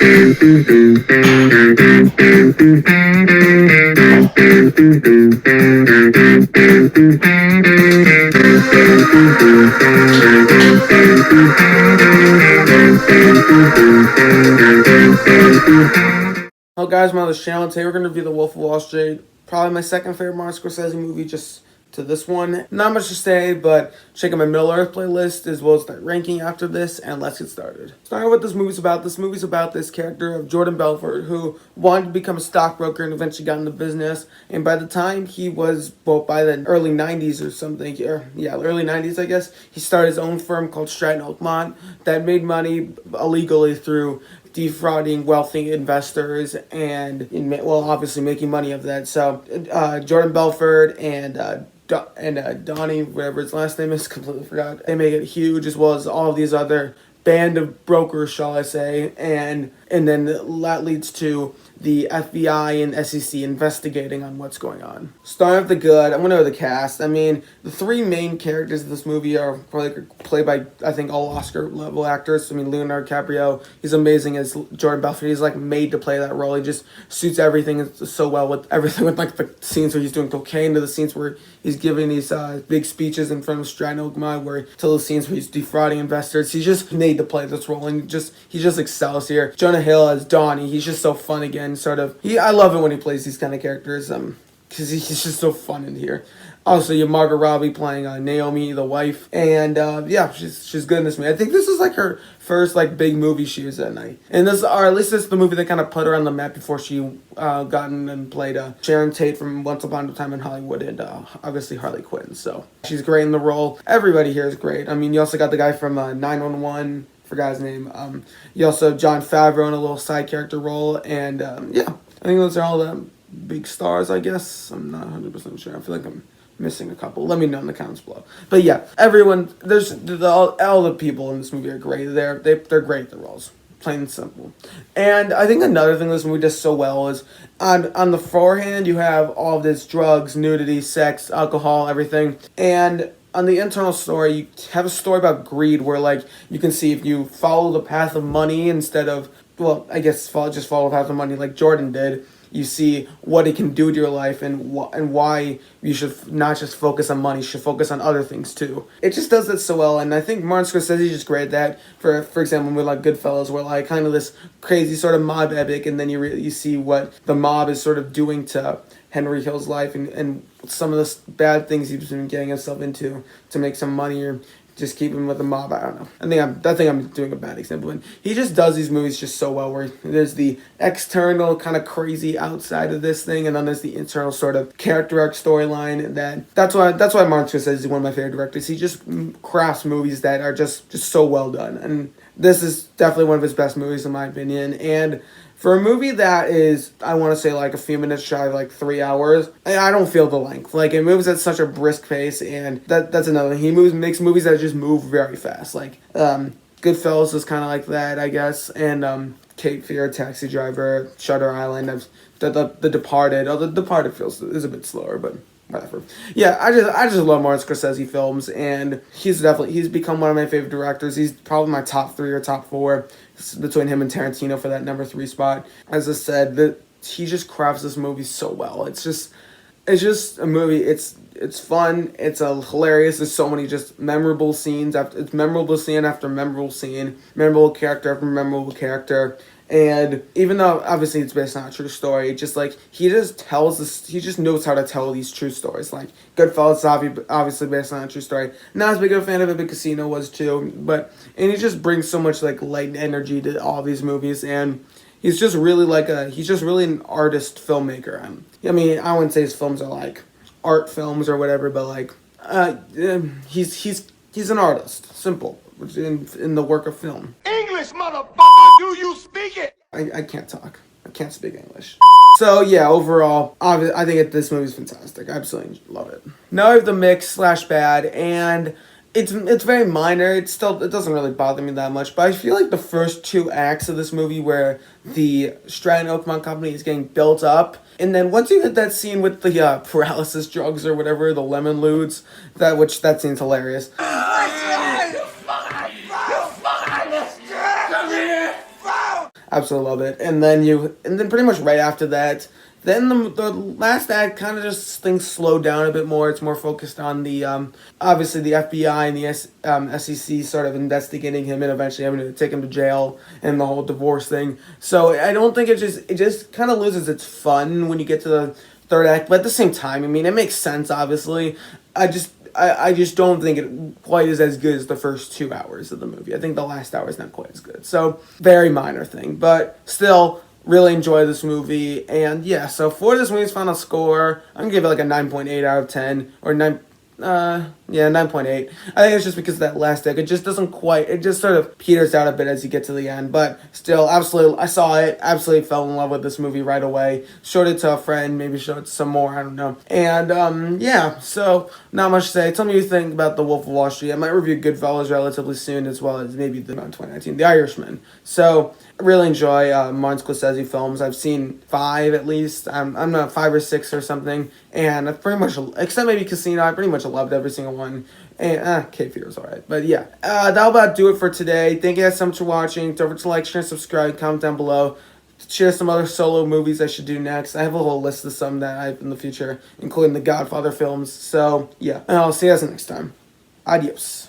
Hello guys, I'm on this channel. Today we're going to review The Wolf of Wall Street. Probably my second favorite Martin Scorsese movie, just to this one. Not much to say, but check out my Middle Earth playlist as well as that ranking after this, and let's get started. Starting with what this movie's about. This movie's about this character of Jordan Belfort, who wanted to become a stockbroker and eventually got into business. And by the time he was, well, by the early 90s or something, early 90s, I guess, he started his own firm called Stratton Oakmont that made money illegally through defrauding wealthy investors and, well, obviously making money of that. So Jordan Belfort and Donnie, whatever his last name is, completely forgot. They make it huge, as well as all of these other band of brokers, shall I say, and then that leads to the FBI and SEC investigating on what's going on. Starting with the good, I'm going to go with the cast. I mean, the three main characters of this movie are probably played by, I think, all Oscar-level actors. I mean, Leonardo DiCaprio, he's amazing as Jordan Belfort. He's, like, made to play that role. He just suits everything so well with everything, with, like, the scenes where he's doing cocaine to the scenes where he's giving these big speeches in front of Stratton Oakmont, to the scenes where he's defrauding investors. He's just made to play this role, and he just excels here. Jonah Hill as Donnie, he's just so fun again, sort of. I love it when he plays these kind of characters, because he's just so fun in here. Also, you have Margot Robbie playing Naomi, the wife, and she's good in this movie. I think this is like her first like big movie she was in, and at least this is the movie that kind of put her on the map before she gotten and played Sharon Tate from Once Upon a Time in Hollywood and obviously Harley Quinn. So she's great in the role. Everybody here is great. I mean, you also got the guy from 911. Forgot his name. You also have Jon Favreau in a little side character role, and I think those are all the big stars. I guess I'm not 100% sure. I feel like I'm missing a couple. Let me know in the comments below. But yeah, everyone, all the people in this movie are great. They're great at their roles, plain and simple. And I think another thing this movie does so well is on the forehand you have all of this drugs, nudity, sex, alcohol, everything, and on the internal story, you have a story about greed where, like, you can see if you follow the path of money instead of, well, I guess follow the path of money like Jordan did, you see what it can do to your life and why you should not just focus on money, you should focus on other things too. It just does that so well, and I think Martin Scorsese is just great at that. For example, with like Goodfellas, where like kind of this crazy sort of mob epic, and then you see what the mob is sort of doing to Henry Hill's life and some of the bad things he's been getting himself into to make some money or just keep him with the mob. I don't know. I think I'm doing a bad example. And he just does these movies just so well, where there's the external kind of crazy outside of this thing, and then there's the internal sort of character arc storyline. And that's why Martin Scorsese is one of my favorite directors. He just crafts movies that are just so well done. And this is definitely one of his best movies in my opinion. And for a movie that is, I want to say, like a few minutes shy of like 3 hours, I don't feel the length. Like, it moves at such a brisk pace, and that's another thing. He makes movies that just move very fast. Like, Goodfellas is kind of like that, I guess, and Cape Fear, Taxi Driver, Shutter Island, The Departed. The Departed is a bit slower, but whatever. Yeah, I just love Martin Scorsese films, and he's become one of my favorite directors. He's probably my top 3 or top 4 between him and Tarantino for that number 3 spot. As I said, he just crafts this movie so well. It's just a movie. It's fun. It's hilarious. There's so many just memorable scenes. It's memorable scene after memorable scene, memorable character after memorable character. And even though obviously it's based on a true story, just like he just knows how to tell these true stories. Like Goodfellas is obviously based on a true story. Not as big of a fan of it, but Casino was too. And he just brings so much like light and energy to all these movies, and he's just really an artist filmmaker. I mean, I wouldn't say his films are like art films or whatever, but like he's an artist. Simple. In the work of film. English, motherfucker, do you speak it? I can't talk. I can't speak English. So yeah, overall, I think this movie's fantastic. I absolutely love it. Now I have the mix / bad, and it's very minor. It doesn't really bother me that much, but I feel like the first 2 acts of this movie where the Stratton Oakmont company is getting built up, and then once you hit that scene with the paralysis drugs or whatever, the lemon ludes, that scene's hilarious. Absolutely love it. And then pretty much right after that, then the last act kind of just things slow down a bit more. It's more focused on the obviously the FBI and the SEC sort of investigating him and eventually having to take him to jail and the whole divorce thing. So I don't think it just kind of loses its fun when you get to the third act. But at the same time, I mean, it makes sense. Obviously, I just don't think it quite is as good as the first 2 hours of the movie. I think the last hour is not quite as good. So very minor thing, but still really enjoy this movie. And yeah, so for this movie's final score, I'm gonna give it like a 9.8 out of 10 or 9.8. I think it's just because of that last deck. It just doesn't quite. It just sort of peters out a bit as you get to the end. But still, absolutely, I saw it. Absolutely fell in love with this movie right away. Showed it to a friend. Maybe showed it to some more. I don't know. And yeah. So not much to say. Tell me what you think about The Wolf of Wall Street. I might review Goodfellas relatively soon, as well as maybe the 2019, The Irishman. So I really enjoy Martin Scorsese films. I've seen 5 at least. I'm not 5 or 6 or something. And I've pretty much, except maybe Casino, I pretty much loved every single one. And Cape Fear was alright. But yeah, that'll about do it for today. Thank you guys so much for watching. Don't forget to like, share, and subscribe. Comment down below. Share some other solo movies I should do next. I have a whole list of some that I have in the future, including the Godfather films. So yeah, and I'll see you guys next time. Adios.